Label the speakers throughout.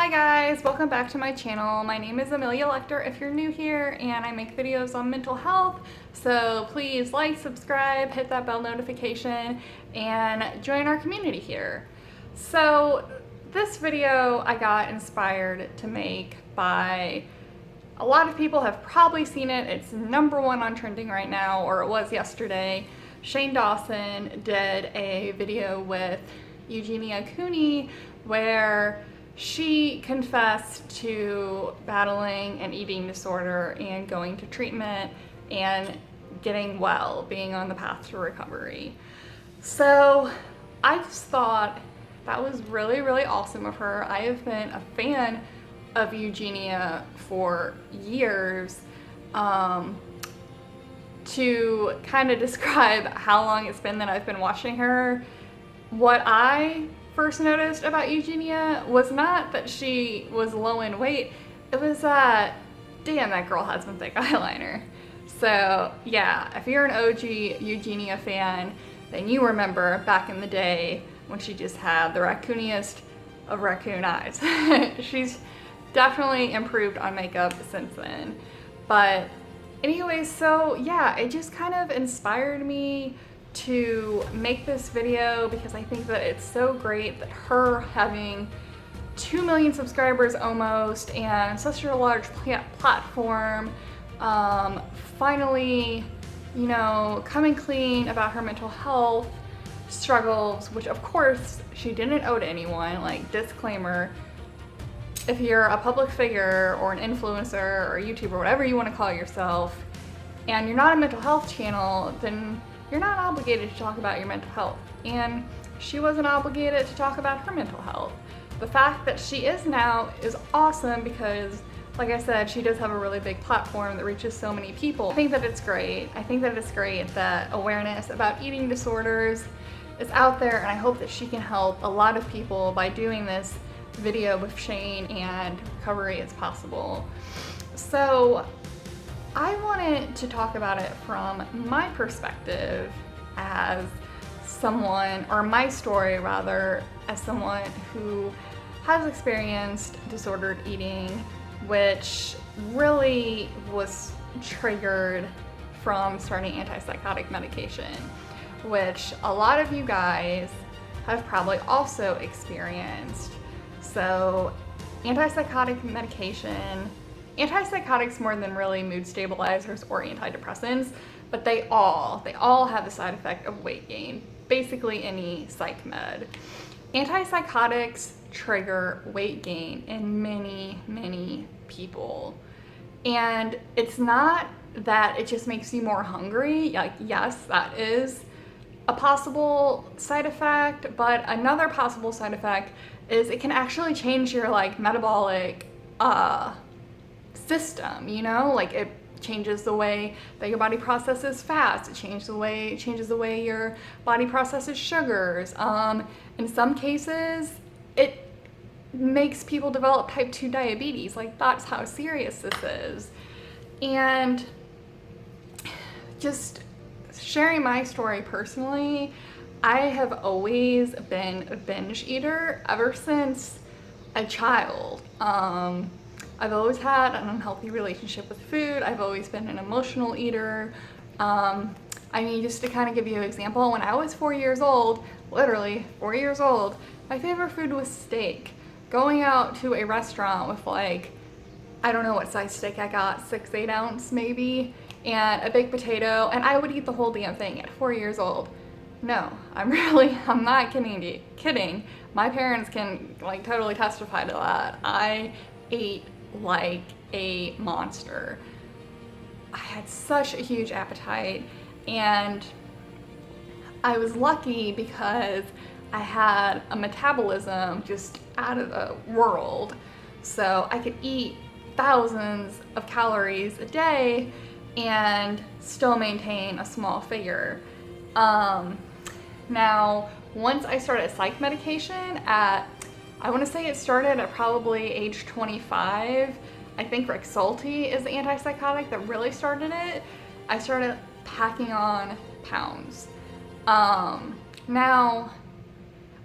Speaker 1: Hi guys, welcome back to my channel. My name is Amelia Lecter if you're new here, and I make videos on mental health. So please like, subscribe, hit that bell notification, and join our community here. So this video I got inspired to make by a lot of people have probably seen it. It's #1 on trending right now, or it was yesterday. Shane Dawson did a video with Eugenia Cooney where she confessed to battling an eating disorder and going to treatment and getting well, being on the path to recovery. So I just thought that was really, really awesome of her. I have been a fan of Eugenia for years. To kind of describe how long it's been that I've been watching her, what I first noticed about Eugenia was not that she was low in weight, it was that, damn, that girl has some thick eyeliner. So yeah, if you're an OG Eugenia fan, then you remember back in the day when she just had the raccooniest of raccoon eyes. She's definitely improved on makeup since then. But anyways, so yeah, it just kind of inspired me to make this video because I think that it's so great that her having 2 million subscribers almost and such a large platform, finally, you know, coming clean about her mental health struggles, which of course she didn't owe to anyone. Like, disclaimer, if you're a public figure or an influencer or a YouTuber, whatever you want to call yourself, and you're not a mental health channel, then you're not obligated to talk about your mental health. And she wasn't obligated to talk about her mental health. The fact that she is now is awesome because, like I said, she does have a really big platform that reaches so many people. I think that it's great. I think that it's great that awareness about eating disorders is out there, and I hope that she can help a lot of people by doing this video with Shane and recovery as possible. So I wanted to talk about it from my perspective as someone, or my story rather, as someone who has experienced disordered eating, which really was triggered from starting antipsychotic medication, which a lot of you guys have probably also experienced. So antipsychotic medication, antipsychotics more than really mood stabilizers or antidepressants, but they all have the side effect of weight gain, basically any psych med. Antipsychotics trigger weight gain in many, many people. And it's not that it just makes you more hungry. Like, yes, that is a possible side effect, but another possible side effect is it can actually change your like metabolic system, you know? Like, it changes the way that your body processes fats, it changes the way your body processes sugars. In some cases, it makes people develop type 2 diabetes. Like, that's how serious this is. And just sharing my story personally, I have always been a binge eater ever since a child. I've always had an unhealthy relationship with food. I've always been an emotional eater. I mean, just to kind of give you an example, when I was 4 years old, literally 4 years old, my favorite food was steak. Going out to a restaurant with, like, I don't know what size steak I got, 6-8 ounce maybe, and a baked potato, and I would eat the whole damn thing at 4 years old. No, I'm not kidding. My parents can like totally testify to that. I ate like a monster. I had such a huge appetite, and I was lucky because I had a metabolism just out of the world. So I could eat thousands of calories a day and still maintain a small figure. Now, once I started psych medication I want to say it started at probably age 25. I think Rexulti is the antipsychotic that really started it. I started packing on pounds. Now,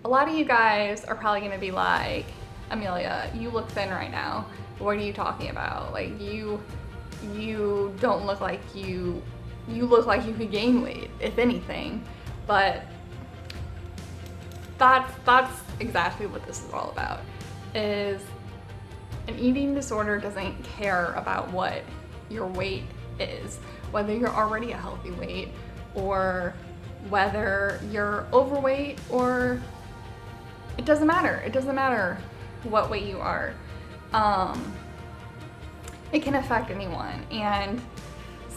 Speaker 1: a lot of you guys are probably going to be like, Amelia, you look thin right now. What are you talking about? Like, you don't look like you look like you could gain weight, if anything. But that's exactly what this is all about. Is an eating disorder doesn't care about what your weight is, whether you're already a healthy weight or whether you're overweight, or it doesn't matter. It doesn't matter what weight you are. It can affect anyone. And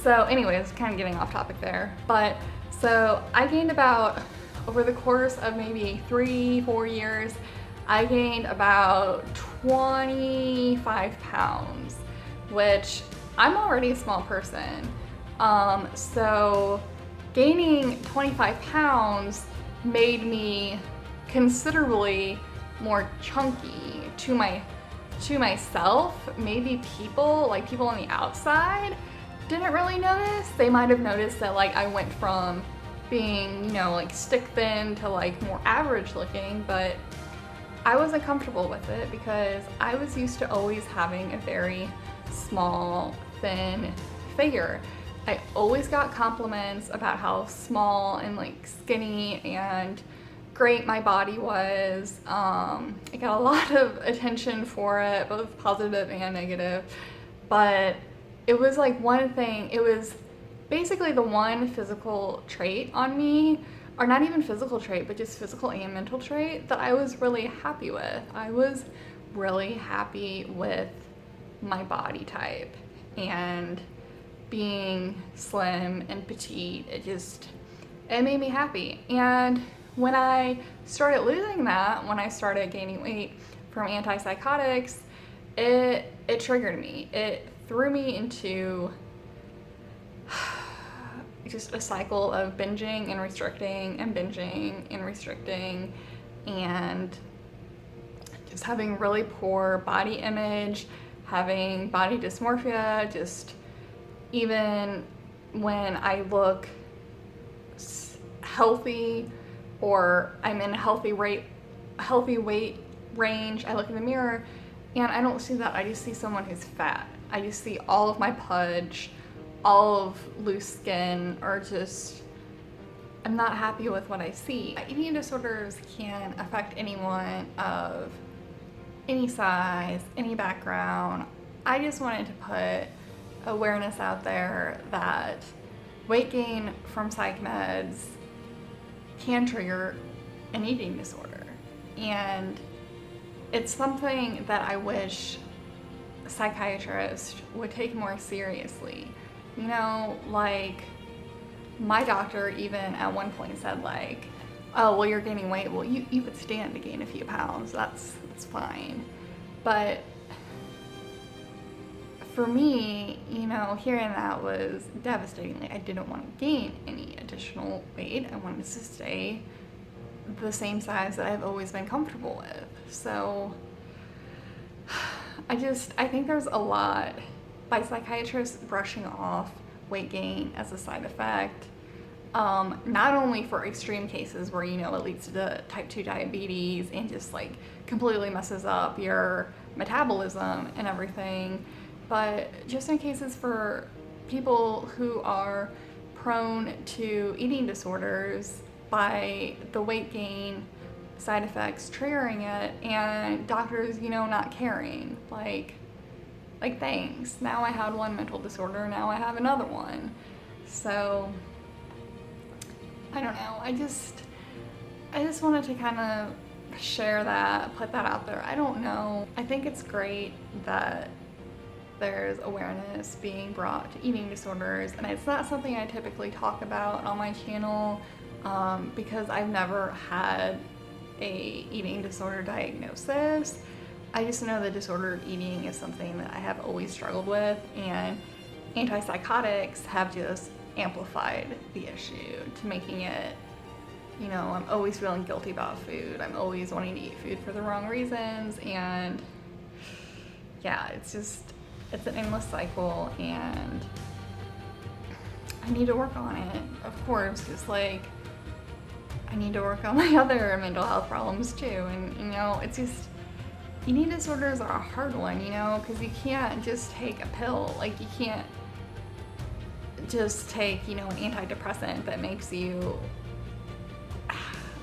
Speaker 1: so anyways, kind of getting off topic there. But so I gained about, over the course of maybe 3-4 years, I gained about 25 pounds, which I'm already a small person. So gaining 25 pounds made me considerably more chunky to myself. Maybe people on the outside didn't really notice. They might have noticed that like I went from being, you know, like stick thin to like more average looking, but I wasn't comfortable with it because I was used to always having a very small, thin figure. I always got compliments about how small and like skinny and great my body was. I got a lot of attention for it, both positive and negative, but it was like one thing, it was basically the one physical trait on me, or not even physical trait, but just physical and mental trait that I was really happy with. I was really happy with my body type, and being slim and petite, it made me happy. And when I started losing that, when I started gaining weight from antipsychotics, it triggered me. It threw me into just a cycle of binging and restricting and binging and restricting, and just having really poor body image, having body dysmorphia, just even when I look healthy or I'm in a healthy weight range, I look in the mirror and I don't see that. I just see someone who's fat. I just see all of my pudge, all of loose skin, or just, I'm not happy with what I see. Eating disorders can affect anyone of any size, any background. I just wanted to put awareness out there that weight gain from psych meds can trigger an eating disorder. And it's something that I wish psychiatrists would take more seriously. You know, like my doctor even at one point said like, oh, well, you're gaining weight. Well, you could stand to gain a few pounds. That's fine. But for me, you know, hearing that was devastating. Like, I didn't want to gain any additional weight. I wanted to stay the same size that I've always been comfortable with. So I think there's a lot by psychiatrists brushing off weight gain as a side effect, not only for extreme cases where, you know, it leads to type 2 diabetes and just like completely messes up your metabolism and everything, but just in cases for people who are prone to eating disorders, by the weight gain side effects triggering it, and doctors, you know, not caring. Like thanks, now I had one mental disorder, now I have another one. So I don't know, I just wanted to kind of share that, put that out there. I don't know, I think it's great that there's awareness being brought to eating disorders, and it's not something I typically talk about on my channel because I've never had a eating disorder diagnosis. I just know that disordered eating is something that I have always struggled with, and antipsychotics have just amplified the issue to making it, you know, I'm always feeling guilty about food. I'm always wanting to eat food for the wrong reasons, and yeah, it's an endless cycle, and I need to work on it, of course, just like I need to work on my other mental health problems too. And you know, eating disorders are a hard one, you know, because you can't just take a pill. Like, you can't just take, you know, an antidepressant that makes you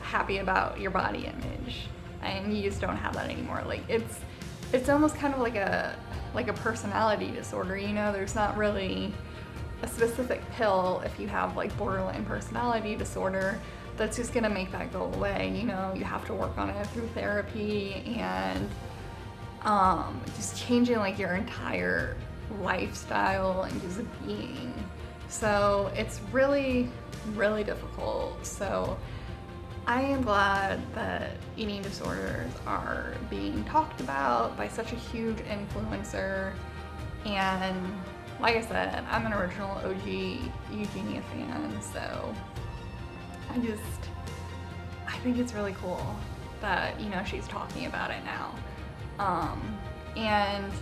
Speaker 1: happy about your body image, and you just don't have that anymore. Like, it's almost kind of like a personality disorder, you know. There's not really a specific pill if you have like borderline personality disorder that's just gonna make that go away, you know. You have to work on it through therapy and just changing like your entire lifestyle and just being. So it's really, really difficult. So I am glad that eating disorders are being talked about by such a huge influencer. And like I said, I'm an original OG Eugenia fan, so I think it's really cool that, you know, she's talking about it now. And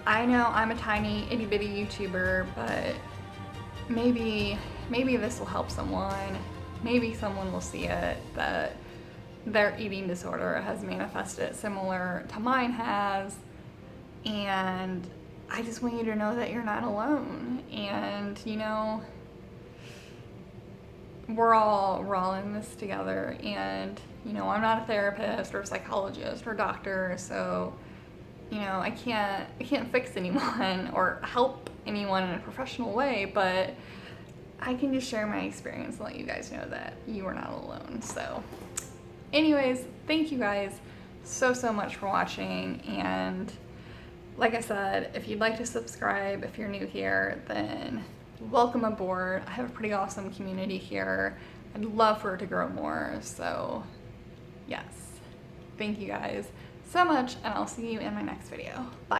Speaker 1: I know I'm a tiny itty bitty YouTuber, but maybe this will help someone. Maybe someone will see it, that their eating disorder has manifested similar to mine has, and I just want you to know that you're not alone. And, you know, we're all in this together. And, you know, I'm not a therapist or a psychologist or a doctor, so, you know, I can't fix anyone or help anyone in a professional way, but I can just share my experience and let you guys know that you are not alone. So anyways, thank you guys so much for watching. And like I said, if you'd like to subscribe, if you're new here, then welcome aboard. I have a pretty awesome community here. I'd love for it to grow more. So yes, thank you guys so much, and I'll see you in my next video. Bye.